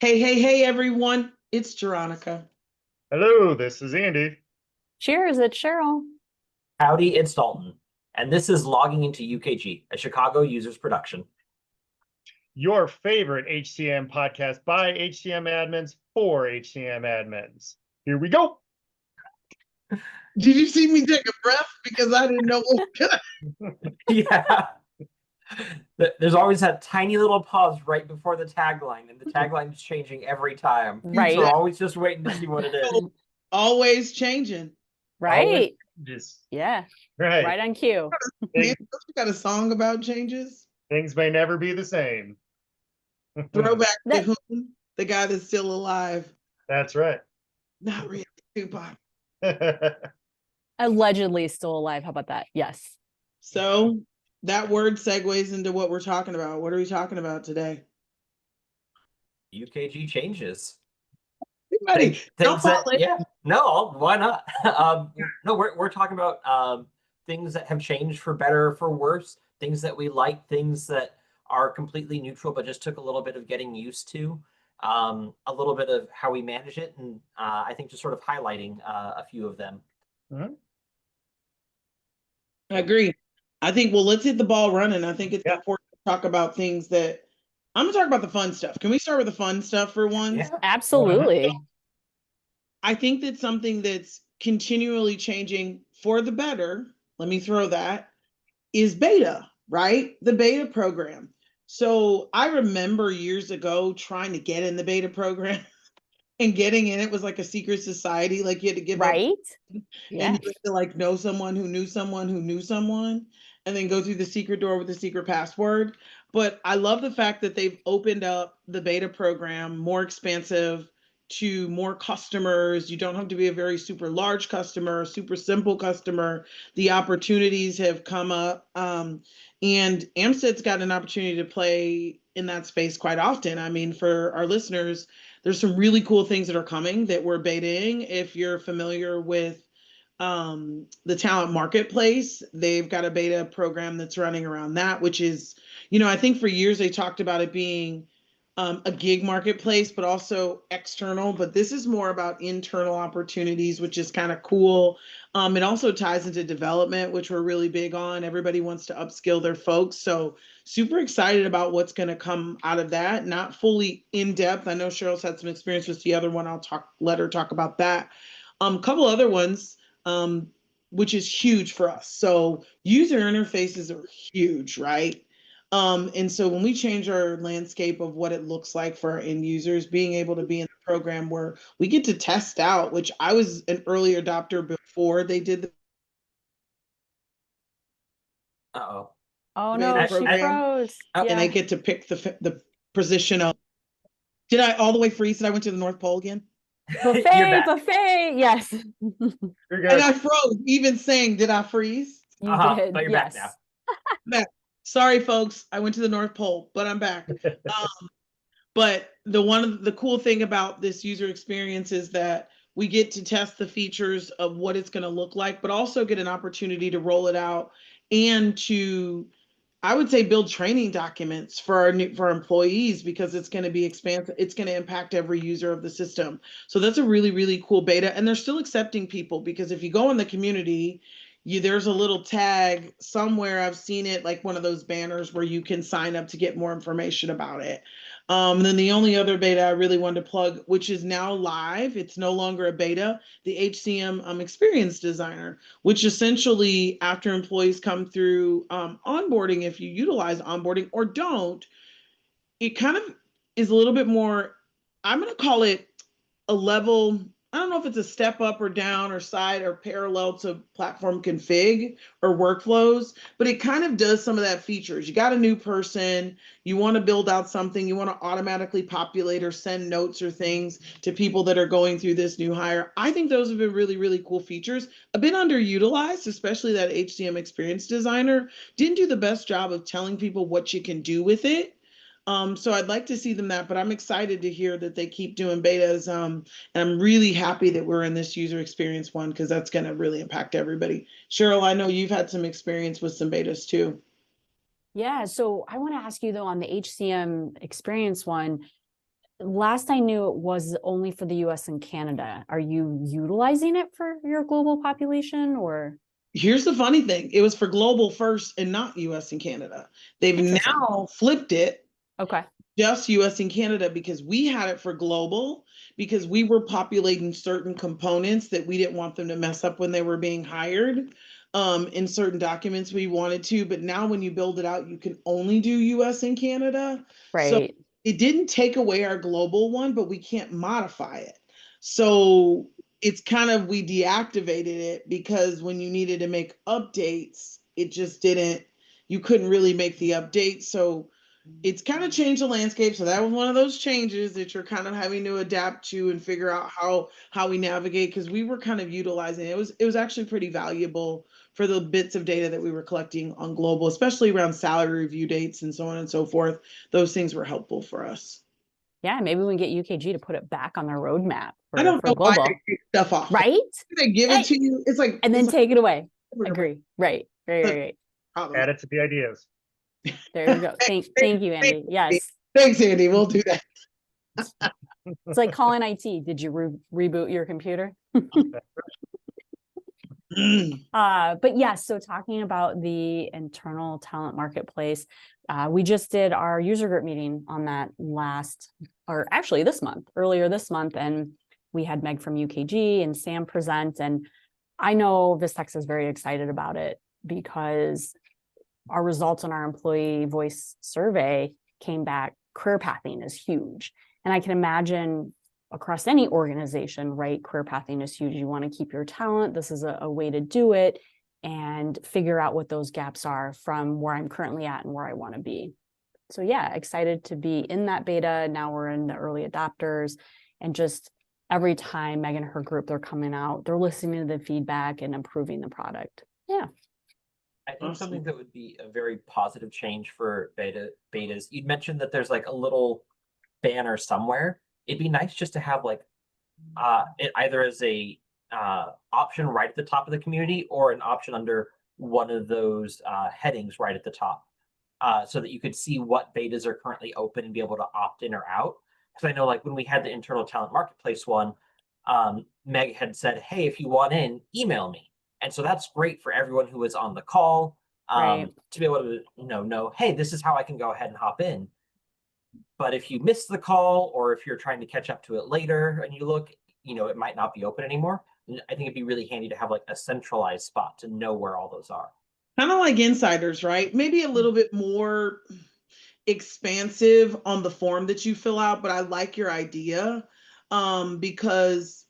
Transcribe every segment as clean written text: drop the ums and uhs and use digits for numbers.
Hey, everyone. It's Jeronica. Hello, this is Andy. Cheers, it's Cheryl. Howdy, it's Dalton, and this is Logging into UKG, a Chicago users production. Your favorite HCM podcast by HCM admins for HCM admins. Here we go. Did you see me take a breath? Because I didn't know what was gonna. Yeah. There's always that tiny little pause right before the tagline, and the tagline is changing every time. Right. So we're always just waiting to see what it is. Always changing. Right. Just Yeah. right. Right on cue. Man, you got a song about changes? Things may never be the same. Throwback to That whom? The guy that's still alive. That's right. Not really, Tupac. allegedly still alive. How about that? Yes. So that word segues into what we're talking about. What are we talking about today? UKG changes. Everybody, Things that, yeah, no, why not? No, we're talking about things that have changed for better or for worse, things that we like, things that are completely neutral, but just took a little bit of getting used to, a little bit of how we manage it, and I think just sort of highlighting a few of them. Mhm. I agree. I think, well, let's hit the ball running. I think it's Yeah. important to talk about things that I'm gonna talk about the fun stuff. Can we start with the fun stuff for once? Yeah. Absolutely. I think that something that's continually changing for the better, let me throw that, is beta, right? The beta program. So I remember years ago trying to get in the beta program and getting in it was like a secret society. Like you had to give up Right. and Yeah. you had to like know someone who knew someone who knew someone and then go through the secret door with the secret password. But I love the fact that they've opened up the beta program more expansive to more customers. You don't have to be a very super large customer, super simple customer. The opportunities have come up. And Amstead's got an opportunity to play in that space quite often. I mean, for our listeners, there's some really cool things that are coming that we're betaing. If you're familiar with the talent marketplace, they've got a beta program that's running around that, which is, I think for years they talked about it being a gig marketplace, but also external. But this is more about internal opportunities, which is kind of cool. It also ties into development, which we're really big on. Everybody wants to upskill their folks. So super excited about what's going to come out of that. Not fully in depth. I know Cheryl's had some experience with the other one. Let her talk about that. A couple other ones, which is huge for us. So user interfaces are huge, right? And so when we change our landscape of what it looks like for our end users, being able to be in the program where we get to test out, which I was an early adopter before they did the Uh-oh. Oh beta no, she program, froze. Oh, and Yeah. they get to pick the position of. Did I all the way freeze? Did I went to the North Pole again? you're Buffet, back. buffet. Yes. You're And good. I froze, even saying, did I freeze? You But did. you're back Yes. now. Back. Sorry, folks. I went to the North Pole, but I'm back. But the cool thing about this user experience is that we get to test the features of what it's going to look like, but also get an opportunity to roll it out and to, I would say, build training documents for for our employees because it's going to be expansive. It's going to impact every user of the system. So that's a really, really cool beta. And they're still accepting people because if you go in the community, there's a little tag somewhere. I've seen it like one of those banners where you can sign up to get more information about it. And then the only other beta I really wanted to plug, which is now live, it's no longer a beta, the HCM Experience Designer, which essentially, after employees come through onboarding, if you utilize onboarding or don't, it kind of is a little bit more, I'm going to call it a level. I don't know if it's a step up or down or side or parallel to platform config or workflows, but it kind of does some of that features. You got a new person, you want to build out something, you want to automatically populate or send notes or things to people that are going through this new hire. I think those have been really, really cool features. A bit underutilized, especially that HCM Experience Designer didn't do the best job of telling people what you can do with it. So I'd like to see them that, but I'm excited to hear that they keep doing betas. And I'm really happy that we're in this user experience one because that's going to really impact everybody. Cheryl, I know you've had some experience with some betas too. Yeah. So I want to ask you though on the HCM experience one, last I knew it was only for the US and Canada. Are you utilizing it for your global population or? Here's the funny thing. It was for global first and not US and Canada. They've Interesting. now flipped it, Okay. just US and Canada, because we had it for global because we were populating certain components that we didn't want them to mess up when they were being hired. In certain documents we wanted to, but now when you build it out, you can only do US and Canada. So Right. it didn't take away our global one, but we can't modify it. So it's kind of, we deactivated it because when you needed to make updates, it just didn't, you couldn't really make the updates. So it's kind of changed the landscape. So that was one of those changes that you're kind of having to adapt to and figure out how we navigate, because we were kind of utilizing it. It was actually pretty valuable for the bits of data that we were collecting on global, especially around salary review dates and so on and so forth. Those things were helpful for us. Yeah, maybe we can get UKG to put it back on their roadmap I don't for know why global. they take stuff off. Right? They give it to you. It's like, And then it's take it away. like, Agree. Right. Right. Add it to the ideas. There you go. Thank you, Andy. Yes. Thanks, Andy. We'll do that. It's like calling IT. Did you reboot your computer? But yes, so talking about the internal talent marketplace, we just did our user group meeting on that earlier this month, and we had Meg from UKG and Sam present, and I know Vistex is very excited about it because our results on our employee voice survey came back, career pathing is huge. And I can imagine across any organization, right? Career pathing is huge. You want to keep your talent. This is a way to do it and figure out what those gaps are from where I'm currently at and where I want to be. So yeah, excited to be in that beta. Now we're in the early adopters, and just every time Meg and her group, they're coming out, they're listening to the feedback and improving the product. Yeah. I think something that would be a very positive change for betas. You'd mentioned that there's like a little banner somewhere. It'd be nice just to have like it either as a option right at the top of the community or an option under one of those headings right at the top, so that you could see what betas are currently open and be able to opt in or out. Because I know like when we had the internal talent marketplace one, Meg had said, hey, if you want in, email me. And so that's great for everyone who was on the call, Right. to be able to know, hey, this is how I can go ahead and hop in. But if you miss the call, or if you're trying to catch up to it later and you look, it might not be open anymore. And I think it'd be really handy to have like a centralized spot to know where all those are. Kind of like insiders, right? Maybe a little bit more expansive on the form that you fill out, but I like your idea, because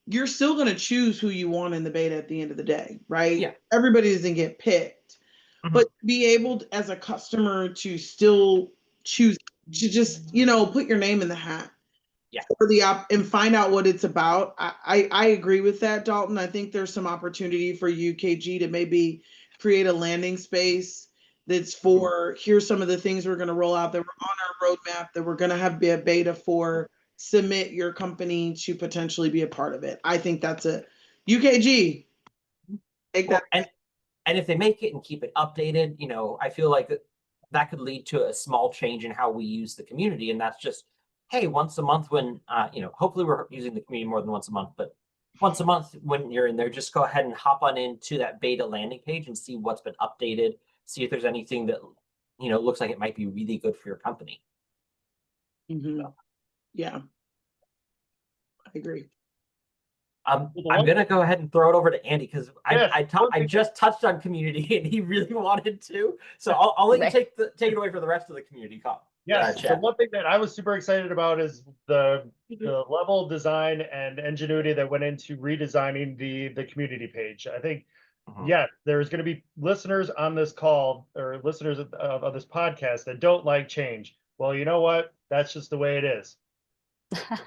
you're still going to choose who you want in the beta at the end of the day, right? Yeah. Everybody doesn't get picked, but be able to, as a customer, to still choose to just, put your name in the hat. Yeah. For the and find out what it's about. I agree with that, Dalton. I think there's some opportunity for UKG to maybe create a landing space that's for, here's some of the things we're going to roll out that were on our roadmap that we're going to have be a beta for. Submit your company to potentially be a part of it. I think that's a UKG. Take that. And if they make it and keep it updated, I feel like that could lead to a small change in how we use the community. And that's just, hey, once a month when, hopefully we're using the community more than once a month, but once a month when you're in there, just go ahead and hop on into that beta landing page and see what's been updated, see if there's anything that, looks like it might be really good for your company. Yeah, I agree. I'm going to go ahead and throw it over to Andy because I just touched on community and he really wanted to. So I'll let you take it away for the rest of the community call. Yes. So one thing that I was super excited about is the level of design and ingenuity that went into redesigning the community page. I think, there's going to be listeners on this call or listeners of this podcast that don't like change. Well, you know what? That's just the way it is.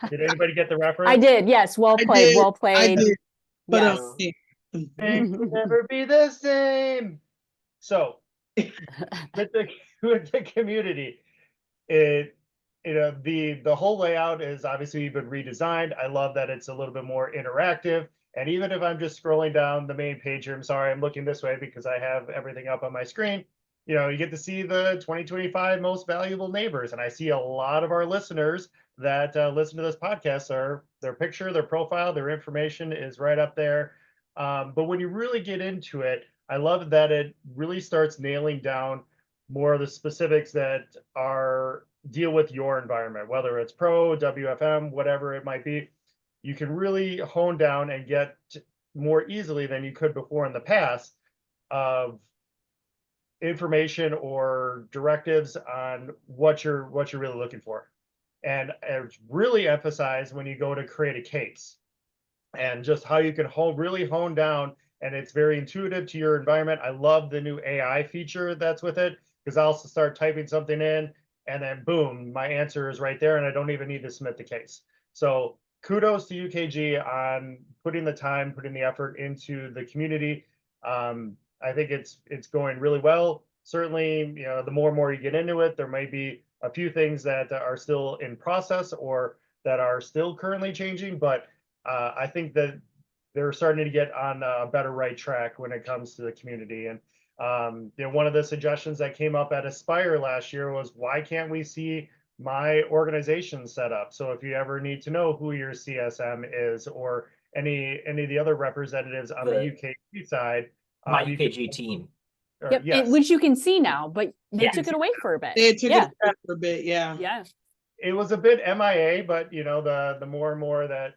Did anybody get the reference? I did. Yes. Well played. Well played. I did. But things will never be the same. So with the community, the whole layout is obviously been redesigned. I love that it's a little bit more interactive. And even if I'm just scrolling down the main page here, I'm sorry, I'm looking this way because I have everything up on my screen. you get to see the 2025 most valuable neighbors. And I see a lot of our listeners that listen to this podcast are their picture, their profile, their information is right up there. But when you really get into it, I love that it really starts nailing down more of the specifics that are deal with your environment, whether it's pro, WFM, whatever it might be. You can really hone down and get more easily than you could before in the past of information or directives on what you're really looking for. And it's really emphasized when you go to create a case and just how you can really hone down, and it's very intuitive to your environment. I love the new AI feature that's with it, because I'll also start typing something in and then boom, my answer is right there and I don't even need to submit the case. So kudos to UKG on putting the time, putting the effort into the community. I think it's going really well. Certainly, the more and more you get into it, there may be a few things that are still in process or that are still currently changing, but I think that they're starting to get on a better right track when it comes to the community. And one of the suggestions that came up at Aspire last year was, why can't we see my organization set up? So if you ever need to know who your CSM is or any of the other representatives on the UKG side, my UKG team. Yep, yes. which you can see now, but they took it away for a bit. They took it away for a bit, Yeah. It was a bit MIA, but the more and more that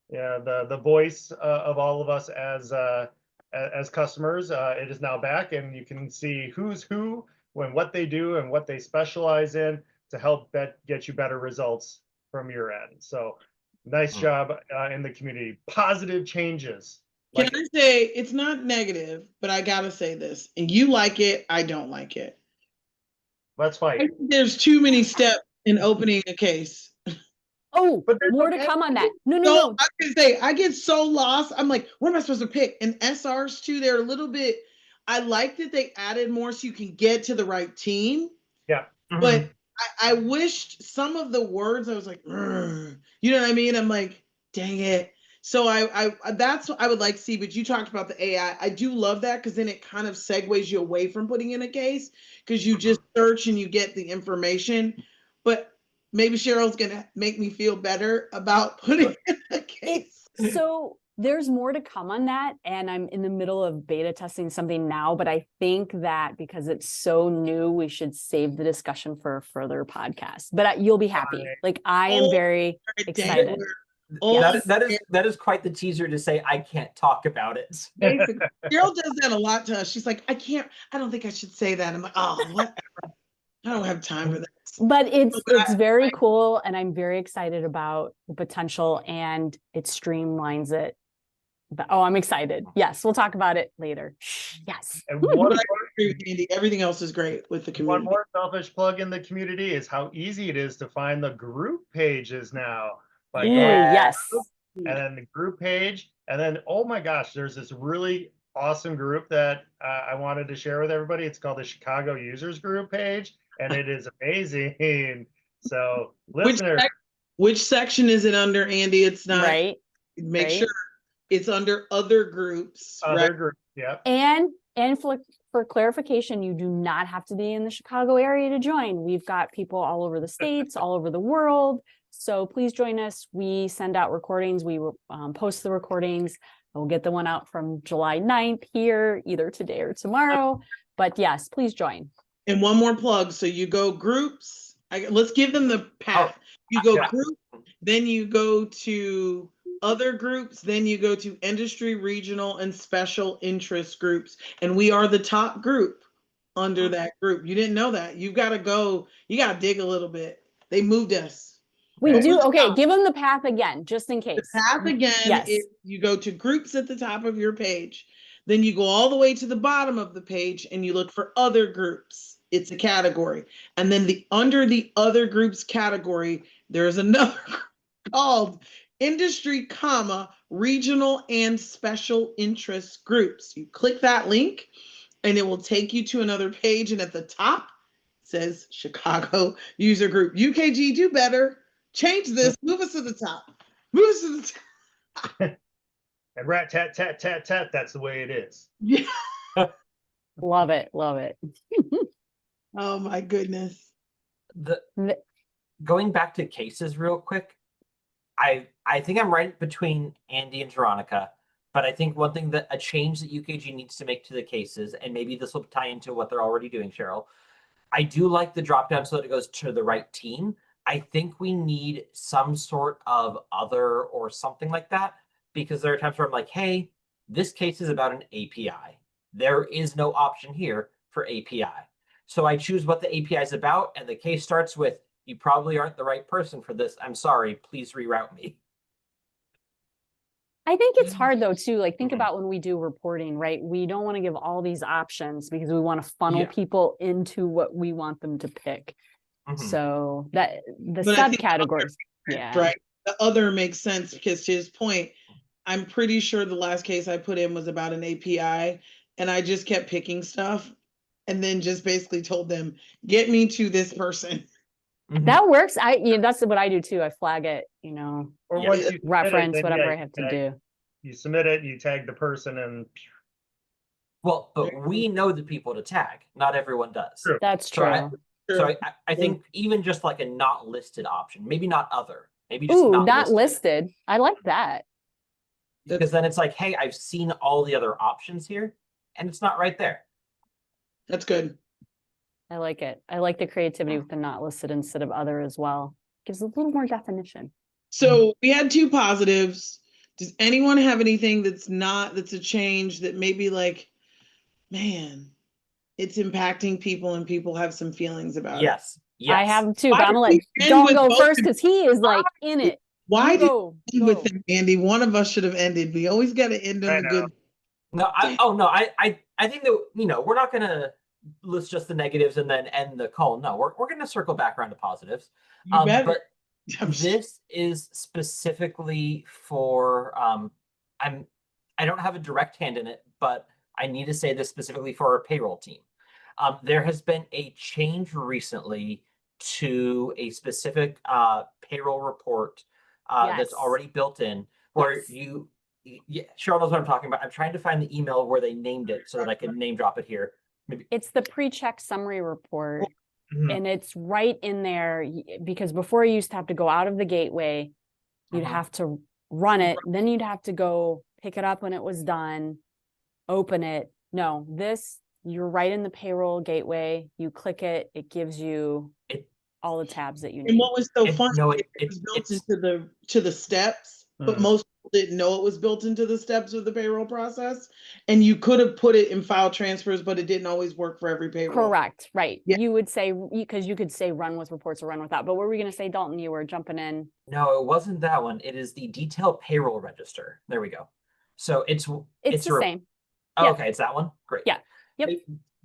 the voice of all of us as customers, it is now back, and you can see who's who, when what they do and what they specialize in to help get you better results from your end. So nice job in the community. Positive changes. Can I say, it's not negative, but I gotta say this, and you like it, I don't like it. Let's fight. There's too many steps in opening a case. Oh, but more to come on that. No. I was gonna say, I get so lost. I'm like, what am I supposed to pick? And SRs too, they're a little bit, I like that they added more so you can get to the right team. Yeah. But I wished some of the words, I was like, you know what I mean? I'm like, dang it. So I that's what I would like to see. But you talked about the AI. I do love that, because then it kind of segues you away from putting in a case, because you just search and you get the information. But maybe Cheryl's gonna make me feel better about putting in a case. So there's more to come on that, and I'm in the middle of beta testing something now, but I think that because it's so new, we should save the discussion for a further podcast. But you'll be happy. Like, I am very excited. That is quite the teaser to say I can't talk about it. Basically, Cheryl does that a lot to us. She's like, I don't think I should say that. I'm like, oh, whatever. I don't have time for that. But it's very cool, and I'm very excited about the potential, and it streamlines it. But, I'm excited. Yes, we'll talk about it later. Yes. And everything else is great with the community. One more selfish plug in the community is how easy it is to find the group pages now. Yes. And then the group page, and then, oh my gosh, there's this really awesome group that I wanted to share with everybody. It's called the Chicago Users Group page, and it is amazing. So, listeners, which section is it under, Andy? It's not right. Make sure it's under other groups. Groups, yeah. And for clarification, you do not have to be in the Chicago area to join. We've got people all over the states, all over the world. So please join us. We send out recordings. We post the recordings. We'll get the one out from July 9th here, either today or tomorrow. But yes, please join. And one more plug. So you go groups. Let's give them the path. You go group, then you go to other groups, then you go to industry, regional, and special interest groups. And we are the top group under that group. You didn't know that. You've got to go, you got to dig a little bit. They moved us. We do. Okay, give them the path again, just in case. The path again is you go to groups at the top of your page. Then you go all the way to the bottom of the page and you look for other groups. It's a category. And then under the other groups category, there's another called industry, regional and special interest groups. You click that link and it will take you to another page. And at the top says Chicago User Group. UKG, do better. Change this. Move us to the top. Move us to the top. And rat tat tat tat tat. That's the way it is. Yeah. Love it. Love it. Oh my goodness. The Th- going back to cases real quick, I think I'm right between Andy and Veronica, but I think one thing that a change that UKG needs to make to the cases, and maybe this will tie into what they're already doing, Cheryl. I do like the drop down so that it goes to the right team. I think we need some sort of other or something like that, because there are times where I'm like, hey, this case is about an API. There is no option here for API. So I choose what the API is about, and the case starts with, you probably aren't the right person for this. I'm sorry, please reroute me. I think it's hard though too. Like think Mhm. about when we do reporting, right? We don't want to give all these options because we want to funnel Yeah. people into what we want them to pick. Mhm. So that the But I think the other subcategories, yeah. Right. The other makes sense because to his point, I'm pretty sure the last case I put in was about an API and I just kept picking stuff and then just basically told them, get me to this person. Mhm. That works. That's what I do too. I flag it, Or Yeah. once you submit it, reference then, whatever yeah, I have to tag- do. You submit it, you tag the person, and Well, but we know the people to tag. Not everyone does. True. That's So I- true. So I think even just like a not listed option, maybe not other, maybe just Ooh, not not listed. listed. I like that. Because then it's like, hey, I've seen all the other options here, and it's not right there. That's good. I like it. I like the creativity with the not listed instead of other as well. Gives a little more definition. So we had two positives. Does anyone have anything that's a change that maybe like, man, it's impacting people and people have some feelings about it? Yes. Yes. I have too, Why but I'm did gonna we let end Dawn with go both first of because he is like in it. Why You did go, we end with go. him, Andy? One of us should have ended. We always got to end on I a know. good. No, I think that, we're not gonna list just the negatives and then end the call. No, we're gonna circle back around to positives. You better. But I'm sure. this is specifically for I don't have a direct hand in it, but I need to say this specifically for our payroll team. There has been a change recently to a specific payroll report that's Yes. already built in, where Yes. yeah, Cheryl knows what I'm talking about. I'm trying to find the email where they named it so that I can name drop it here. Maybe. It's the pre-check summary report. Mhm. And it's right in there because before you used to have to go out of the gateway, you'd Mhm. have to run it, then you'd have to go pick it up when it was done, open it. No, you're right in the payroll gateway. You click it, it gives you all the tabs that you And need. what was so funny, it was built it's into the steps, but most people didn't know it was built into the steps of the payroll process. And you could have put it in file transfers, but it didn't always work for every payroll. Correct, right. Yeah. You would say, because you could say run with reports or run without. But what were we going to say, Dalton? You were jumping in. No, it wasn't that one. It is the detailed payroll register. There we go. So it's the same. Oh, Yeah. okay, it's that one. Great. Yeah. Yep.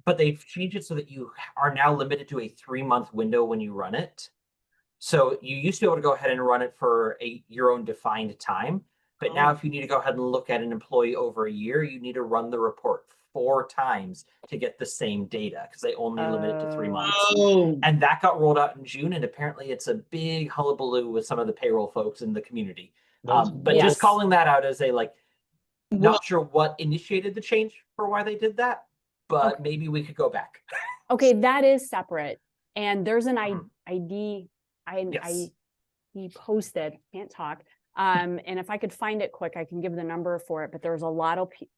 But they've changed it so that you are now limited to a 3-month window when you run it. So you used to be able to go ahead and run it for your own defined time. But now if you need to go ahead and look at an employee over a year, you need to run the report 4 times to get the same data because they only limit it to 3 months. Oh, And that got rolled out in June, and apparently it's a big hullabaloo with some of the payroll folks in the community. But Yes. just calling that out as well, not sure what initiated the change for why they did that, but maybe we could go back. Okay, that is separate. And there's an Mhm. ID, Yes. he posted, can't talk. And if I could find it quick, I can give the number for it, but there's a lot of Mhm.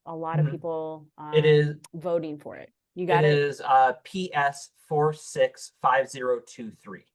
people It is voting for it. You got It it? is PS 465023.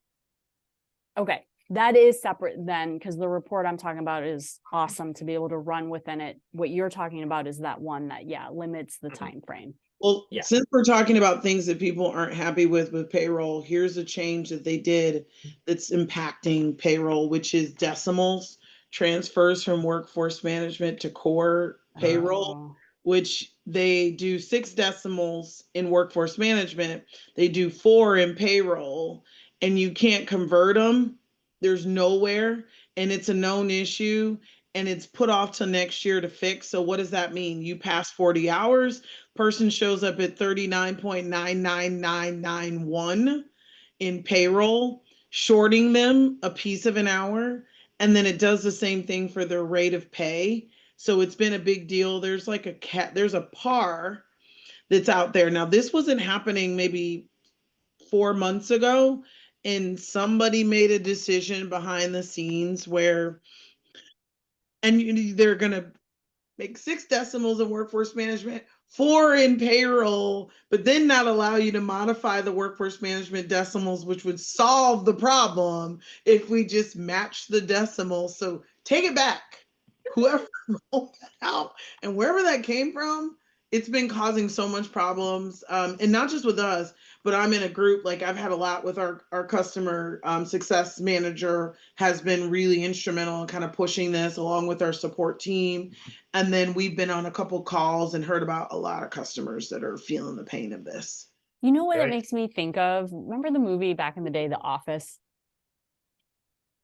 Okay, that is separate then, because the report I'm talking about is awesome to be able to run within it. What you're talking about is that one that, limits the Mhm. time frame. well, Yeah. since we're talking about things that people aren't happy with payroll, here's a change that they did that's impacting payroll, which is decimals, transfers from workforce management to core payroll. Oh. Which they do 6 decimals in workforce management, they do 4 in payroll, and you can't convert them. There's nowhere, and it's a known issue, and it's put off till next year to fix. So what does that mean? You pass 40 hours, person shows up at 39.99991 in payroll, shorting them a piece of an hour, and then it does the same thing for their rate of pay. So it's been a big deal. There's like there's a par that's out there. Now, this wasn't happening maybe 4 months ago, and somebody made a decision behind the scenes where, and they're going to make 6 decimals in workforce management, 4 in payroll, but then not allow you to modify the workforce management decimals, which would solve the problem if we just match the decimals. So take it back. Whoever rolled that out and wherever that came from, it's been causing so much problems. And not just with us, but I'm in a group, like I've had a lot with our customer success manager has been really instrumental in kind of pushing this along with our support team. And then we've been on a couple calls and heard about a lot of customers that are feeling the pain of this. You know what it Right. makes me think of? Remember the movie back in the day, The Office?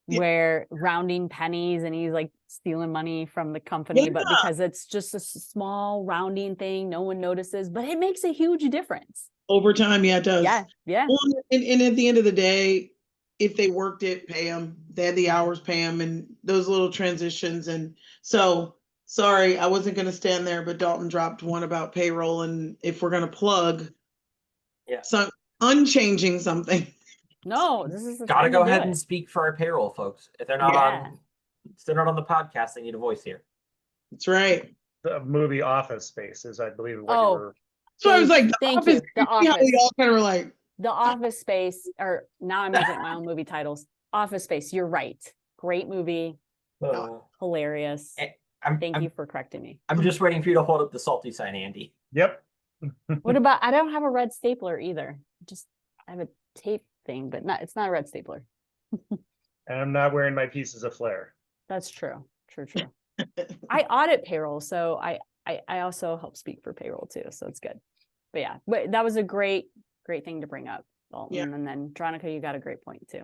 Yeah. Where rounding pennies and he's like stealing money from the company, but Yeah. because it's just a small rounding thing, no one notices, but it makes a huge difference. Over time, yeah, it does. Yeah, yeah. Well, and at the end of the day, if they worked it, pay them. They had the hours, pay them, and those little transitions. And so, sorry, I wasn't going to stand there, but Dalton dropped one about payroll, and if we're going to plug, Yeah. some unchanging something. No, this is the Gotta time go to do ahead it. and speak for our payroll folks. If they're not Yeah. if they're not on the podcast, they need a voice here. That's right. The movie Office Space is, I believe, what you Oh, were. So I was like, Thank The you. Office. The You see how Office. we all kind of were like, The Office Space, or now I'm making up my own movie titles. Office Space, you're right. Great movie, hilarious. Thank you for correcting me. I'm just waiting for you to hold up the salty sign, Andy. Yep. What about, I don't have a red stapler either. I have a tape thing, but it's not a red stapler. And I'm not wearing my pieces of flair. That's true. True. I audit payroll, so I also help speak for payroll too, so it's good. But yeah, but that was a great thing to bring up, Dalton. Yeah. And then Veronica, you got a great point too.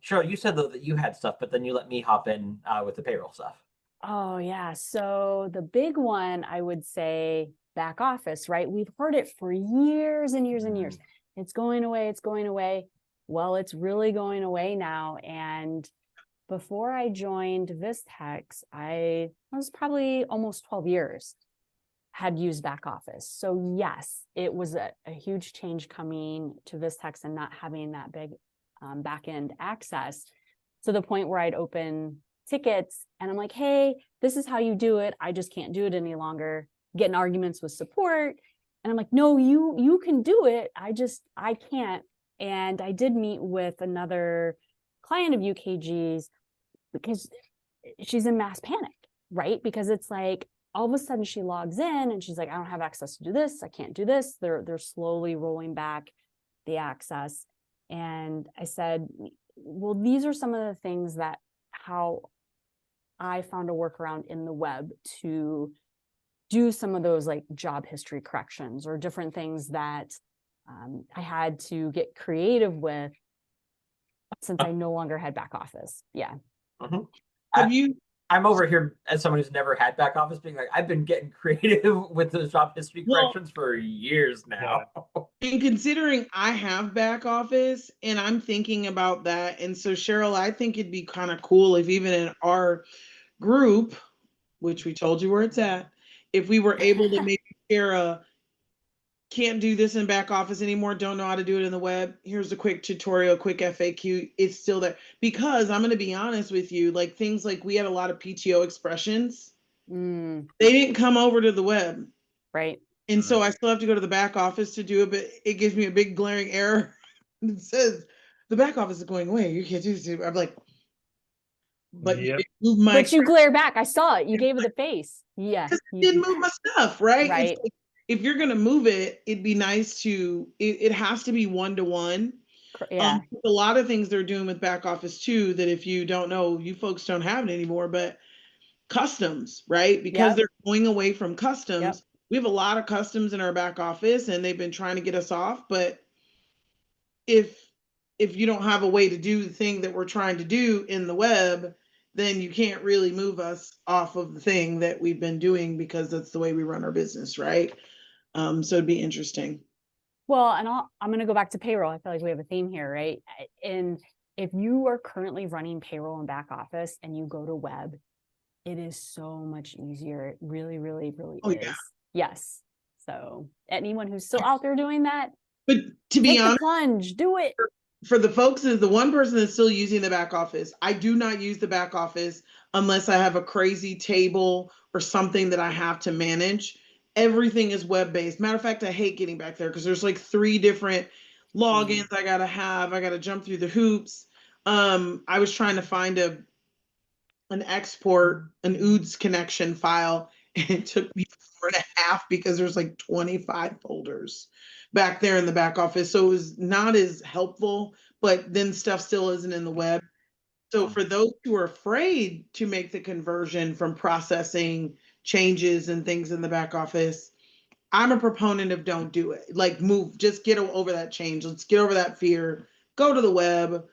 Cheryl, you said though that you had stuff, but then you let me hop in with the payroll stuff. Oh yeah, so the big one I would say back office, right? We've heard it for years and years and years. It's going away, it's going away. Well, it's really going away now. And before I joined Vistex, I was probably almost 12 years had used back office. So yes, it was a huge change coming to Vistex and not having that big back end access to the point where I'd open tickets and I'm like, hey, this is how you do it. I just can't do it any longer. Getting arguments with support. And I'm like, no, you can do it. I can't. And I did meet with another client of UKG's because she's in mass panic, right? Because it's like, all of a sudden she logs in and she's like, I don't have access to do this. I can't do this. They're slowly rolling back the access. And I said, well, these are some of the things that how I found a workaround in the web to do some of those like job history corrections or different things that I had to get creative with since I no longer had back office. Yeah. have you? I'm over here as someone who's never had back office being like, I've been getting creative with those job history corrections for years now. And considering I have back office and I'm thinking about that. And so Cheryl, I think it'd be kind of cool if even in our group, which we told you where it's at, if we were able to maybe share a can't do this in back office anymore, don't know how to do it in the web. Here's a quick tutorial, quick FAQ. It's still there. Because I'm going to be honest with you, like things like we had a lot of PTO expressions. They didn't come over to the web. Right. And so I still have to go to the back office to do it, but it gives me a big glaring error. It says the back office is going away. You can't do this. I'm like, but Yep. But you glare back. I saw it. You gave it the face. Yeah. You didn't move my stuff, right? Right. It's like, if you're gonna move it, it'd be nice to. It has to be one-to-one. Yeah. A lot of things they're doing with back office too. That if you don't know, you folks don't have it anymore. But customs, right? Because they're going away from customs. Yep. We have a lot of customs in our back office, and they've been trying to get us off. But if you don't have a way to do the thing that we're trying to do in the web, then you can't really move us off of the thing that we've been doing because that's the way we run our business, right? So it'd be interesting. Well, and I'm going to go back to payroll. I feel like we have a theme here, right? And if you are currently running payroll in back office and you go to web, it is so much easier. It really, really, really is. Yeah. Yes. So anyone who's still out there doing that, But to be take the honest, plunge, do it. for the folks is the one person that's still using the back office. I do not use the back office unless I have a crazy table or something that I have to manage. Everything is web-based. Matter of fact, I hate getting back there because there's like 3 different logins I gotta have. I gotta jump through the hoops. I was trying to find an export, an OODS connection file, and it took me 4.5 because there's like 25 folders back there in the back office. So it was not as helpful, but then stuff still isn't in the web. So for those who are afraid to make the conversion from processing changes and things in the back office, I'm a proponent of don't do it. Like move, just get over that change. Let's get over that fear. Go to the web.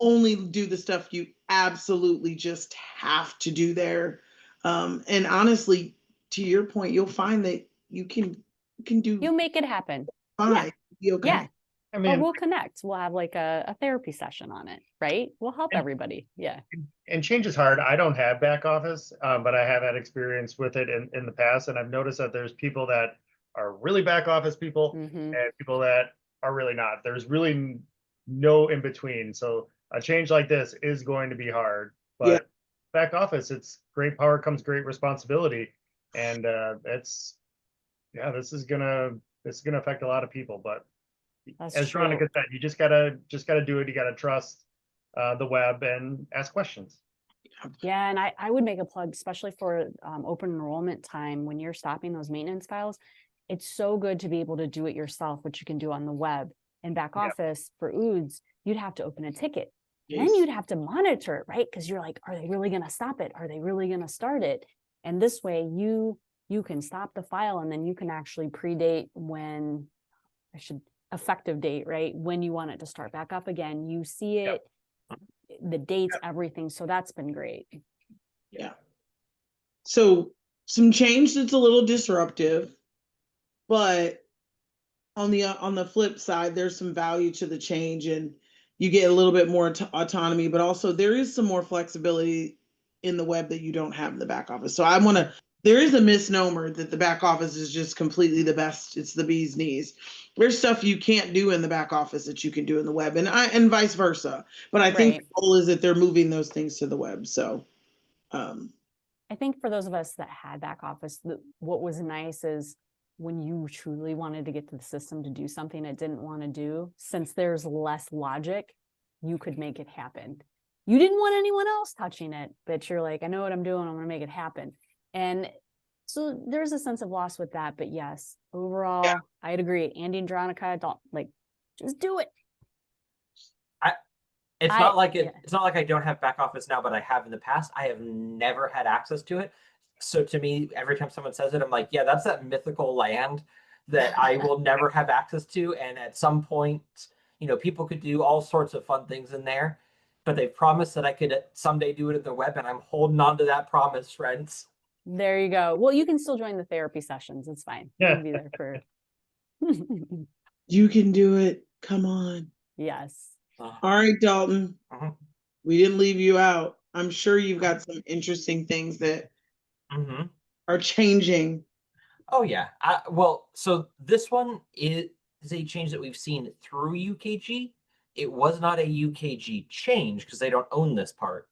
Only do the stuff you absolutely just have to do there. And honestly, to your point, you'll find that you can do You'll make it happen. fine. Be okay. Yeah. I Or mean, we'll connect. We'll have like a therapy session on it, right? We'll help And- everybody. Yeah. and change is hard. I don't have back office, but I have had experience with it in the past, and I've noticed that there's people that are really back office people Mhm. and people that are really not. There's really no in between. So a change like this is going to be hard, Yeah. but back office, it's great power comes great responsibility, and this is gonna affect a lot of people. But That's as true. Veronica said, you just gotta do it. You gotta trust the web and ask questions. Yeah, and I would make a plug, especially for open enrollment time when you're stopping those maintenance files. It's so good to be able to do it yourself, which you can do on the web. In back Yeah. office for OODS, you'd have to open a ticket. Then Yes. you'd have to monitor it, right? Because you're like, are they really going to stop it? Are they really going to start it? And this way you can stop the file and then you can actually predate when effective date, right? When you want it to start back up again. You see it, the dates, everything. So that's been great. Yeah. So some change that's a little disruptive, but on the flip side, there's some value to the change and you get a little bit more autonomy, but also there is some more flexibility in the web that you don't have in the back office. So there is a misnomer that the back office is just completely the best. It's the bee's knees. There's stuff you can't do in the back office that you can do in the web and vice versa. But I think the goal is that they're moving those things to the web. So, I think for those of us that had back office, what was nice is when you truly wanted to get to the system to do something it didn't want to do, since there's less logic, you could make it happen. You didn't want anyone else touching it, but you're like, I know what I'm doing. I'm going to make it happen. And so there's a sense of loss with that. But yes, overall, I'd agree. Andy and Veronica, just do it. It's not like I don't have back office now, but I have in the past. I have never had access to it. So to me, every time someone says it, I'm like, yeah, that's that mythical land that I will never have access to. And at some point, people could do all sorts of fun things in there, but they promised that I could someday do it at the web, and I'm holding on to that promise, friends. There you go. Well, you can still join the therapy sessions. It's fine. Yeah. We'll be there for. you can do it. Come on. Yes. All right, Dalton. We didn't leave you out. I'm sure you've got some interesting things that are changing. Oh, yeah. Well, so this one is a change that we've seen through UKG. It was not a UKG change because they don't own this part.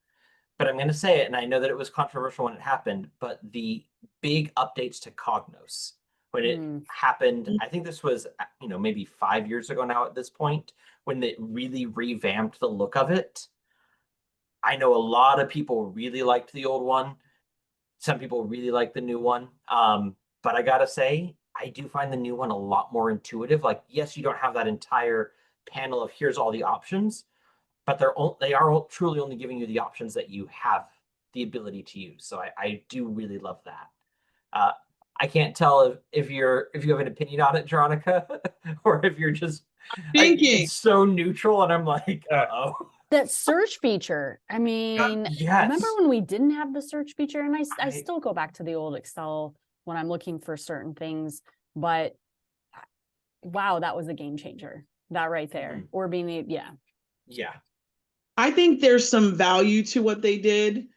But I'm going to say it, and I know that it was controversial when it happened, but the big updates to Cognos, when it happened, I think this was, maybe 5 years ago now at this point, when it really revamped the look of it. I know a lot of people really liked the old one. Some people really like the new one. But I gotta say, I do find the new one a lot more intuitive. Like, yes, you don't have that entire panel of here's all the options, but they are truly only giving you the options that you have the ability to use. So I do really love that. I can't tell if you have an opinion on it, Veronica, or if you're just thinking it's so neutral, and I'm like, uh-oh. That search feature. I mean, remember when we didn't have the search feature? And I still go back to the old Excel when I'm looking for certain things, but wow, that was a game changer. That right there. Or being Yeah. I think there's some value to what they did.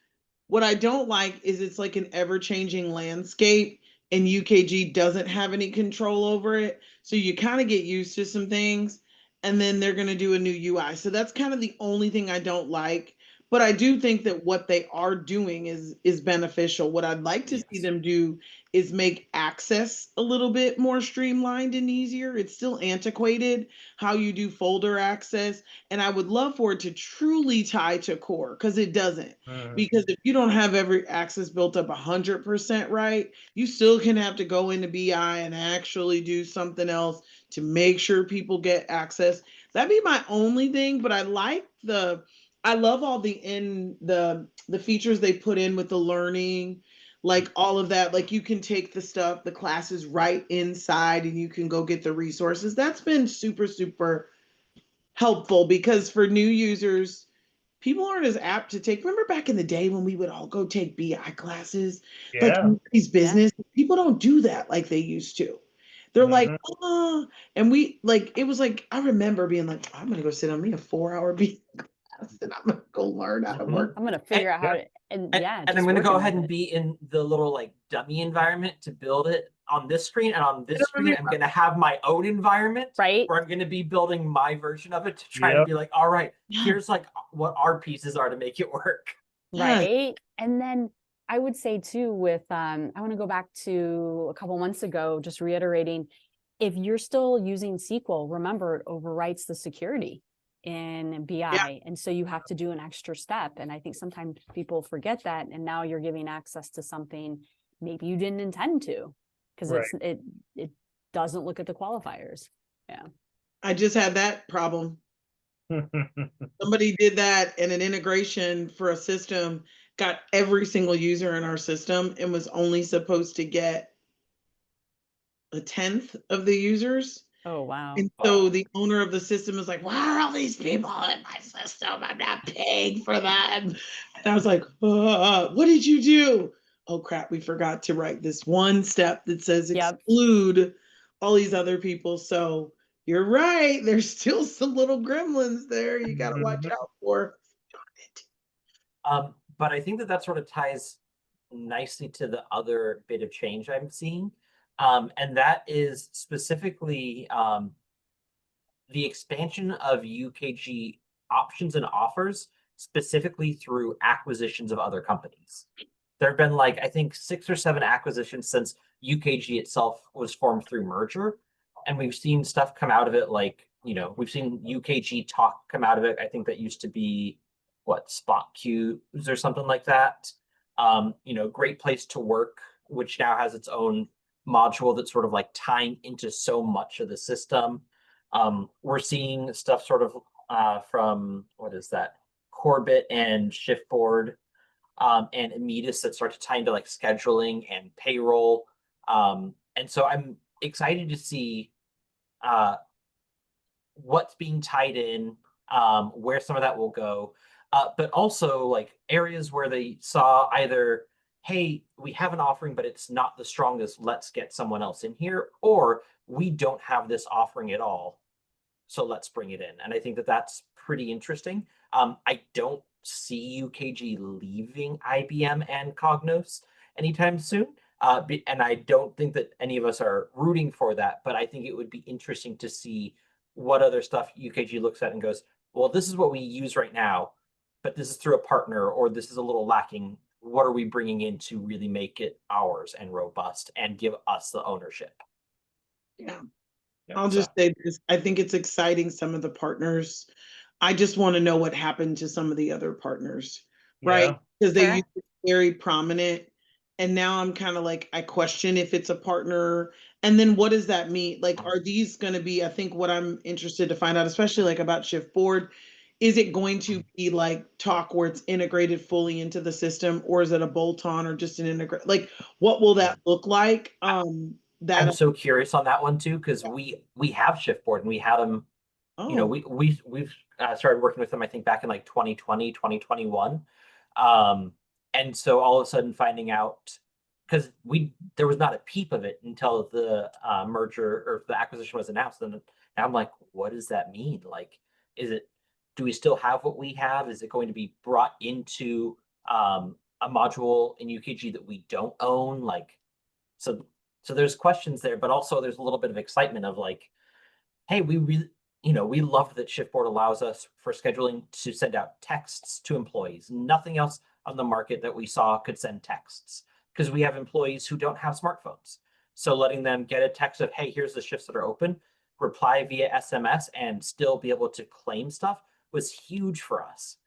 What I don't like is it's like an ever-changing landscape and UKG doesn't have any control over it. So you kind of get used to some things, and then they're going to do a new UI. So that's kind of the only thing I don't like. But I do think that what they are doing is beneficial. What I'd like to see Yes. them do is make access a little bit more streamlined and easier. It's still antiquated how you do folder access, and I would love for it to truly tie to core, because it doesn't. Because if you don't have every access built up 100% right, you still can have to go into BI and actually do something else to make sure people get access. That'd be my only thing, but I love all the features they put in with the learning, like all of that. Like you can take the stuff, the classes right inside, and you can go get the resources. That's been super, super helpful, because for new users, people aren't as apt to take. Remember back in the day when we would all go take BI classes, like Yeah. these business people don't do that like they used to. They're like, Mhm. oh, and we like, it was like, I remember being like, I'm gonna go sit on me a 4-hour BI class and I'm gonna go learn how to Mhm. work. I'm gonna figure out how Yeah. to, and And, yeah, and I'm just going to go working ahead with and it. be in the little like dummy environment to build it on this screen. And on this screen, I'm going to have my own environment Right? where I'm going to be building my version of it to try to Yep. be like, all right, Yeah. here's like what our pieces are to make it work. Yes. Right. And then I would say too, with I want to go back to a couple months ago, just reiterating, if you're still using SQL, remember it overwrites the security in BI. Yeah. And so you have to do an extra step. And I think sometimes people forget that. And now you're giving access to something maybe you didn't intend to, because Right. it doesn't look at the qualifiers. Yeah. I just had that problem. Somebody did that in an integration for a system, got every single user in our system, and was only supposed to get a tenth of the users. Oh, wow. And so the owner of the system is like, why are all these people in my system? I'm not paying for that. And I was like, what did you do? Oh crap, we forgot to write this one step that says Yep. exclude all these other people. So you're right. There's still some little gremlins there you got to watch Mhm. out for. But I think that that sort of ties nicely to the other bit of change I'm seeing. And that is specifically the expansion of UKG options and offers, specifically through acquisitions of other companies. There have been like, I think 6 or 7 acquisitions since UKG itself was formed through merger. And we've seen stuff come out of it like, we've seen UKG Talk come out of it. I think that used to be what, Spot Qs or something like that. Great Place to Work, which now has its own module that's sort of like tying into so much of the system. We're seeing stuff sort of from, what is that, Corbett and Shiftboard and Amidas that start to tie into like scheduling and payroll. And so I'm excited to see uh, what's being tied in, where some of that will go, but also like areas where they saw either, hey, we have an offering, but it's not the strongest, let's get someone else in here, or we don't have this offering at all, so let's bring it in. And I think that that's pretty interesting. I don't see UKG leaving IBM and Cognos anytime soon. And I don't think that any of us are rooting for that, but I think it would be interesting to see what other stuff UKG looks at and goes, well, this is what we use right now, but this is through a partner, or this is a little lacking. What are we bringing in to really make it ours and robust and give us the ownership? Yeah. Yeah, I'll just say this. I think it's exciting, some of the partners. I just want to know what happened to some of the other partners, right? Yeah. Because they Sure. used to be very prominent. And now I'm kind of like, I question if it's a partner. And then what does that mean? Like, are these going to be, I think what I'm interested to find out, especially like about Shiftboard, is it going to be like talk where it's integrated fully into the system, or is it a bolt-on or just an integrate? Like, what will that look like? I'm That, so curious on that one too, because we have Shiftboard and we had them, oh, we've started working with them, I think back in like 2020, 2021. And so all of a sudden finding out, because there was not a peep of it until the merger or the acquisition was announced. And now I'm like, what does that mean? Like, do we still have what we have? Is it going to be brought into a module in UKG that we don't own? Like, so So there's questions there, but also there's a little bit of excitement of like, hey, we really, we love that Shiftboard allows us for scheduling to send out texts to employees. Nothing else on the market that we saw could send texts because we have employees who don't have smartphones. So letting them get a text of, hey, here's the shifts that are open, reply via SMS and still be able to claim stuff was huge for us.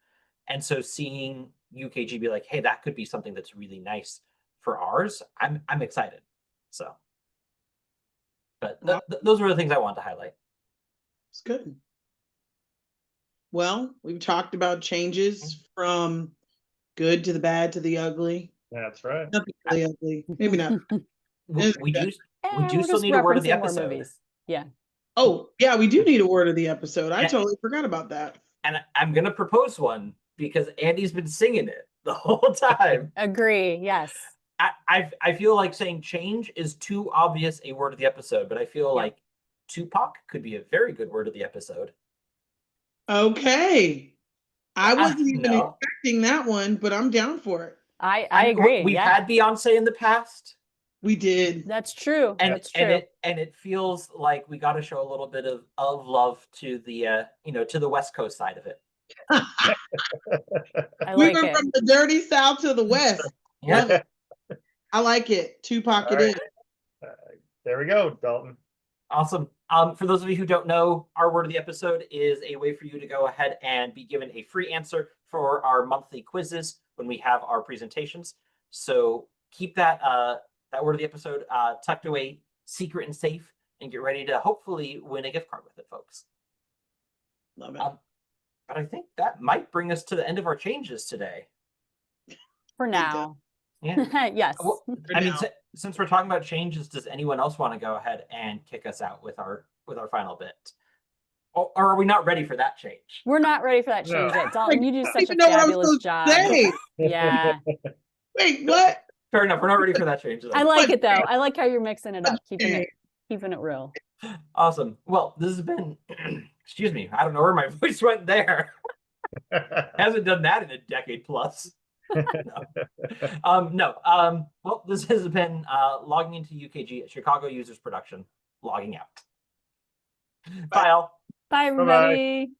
And so seeing UKG be like, hey, that could be something that's really nice for ours, I'm excited. So, but those were the things I wanted to highlight. It's good. Well, we've talked about changes from good to the bad to the ugly. That's right. Nothing really ugly. Maybe not. We do We're still just need a word of the referencing more episode. movies. Yeah. Oh, yeah, we do need a word of the episode. I Yeah. totally forgot about that. And I'm gonna propose one because Andy's been singing it the whole time. Agree. Yes. I feel like saying change is too obvious a word of the episode, but I feel like Tupac could be a very good word of the episode. Okay. I wasn't even No. expecting that one, but I'm down for it. I agree. We've yeah. had Beyonce in the past, We did. That's true. and That's true. it feels like we got to show a little bit of love to the to the West Coast side of it. I We like went it. from the dirty South to the West. Yeah. Love it. I like it. Tupac it All is. There we go, Dalton. Awesome. For those of you who don't know, our word of the episode is a way for you to go ahead and be given a free answer for our monthly quizzes when we have our presentations. So keep that that word of the episode tucked away, secret and safe, and get ready to hopefully win a gift card with it, folks. Love it. But I think that might bring us to the end of our changes today. For now. Yeah. Yes. Well, For I mean, now. since we're talking about changes, does anyone else want to go ahead and kick us out with our final bit? Or are we not ready for that change? We're not ready for that change No. yet. Dalton, you do I don't such a even know what I'm fabulous supposed to job. say. Yeah. Wait, what? Fair enough. We're not ready for that change. Though. I like it though. I like how you're mixing it up, Okay. keeping it real. Awesome. Well, this has been, excuse me, I don't know where my voice went there. Hasn't done that in a decade plus. Well, this has been logging into UKG, a Chicago Users Production, logging out. Bye all. Bye, everybody.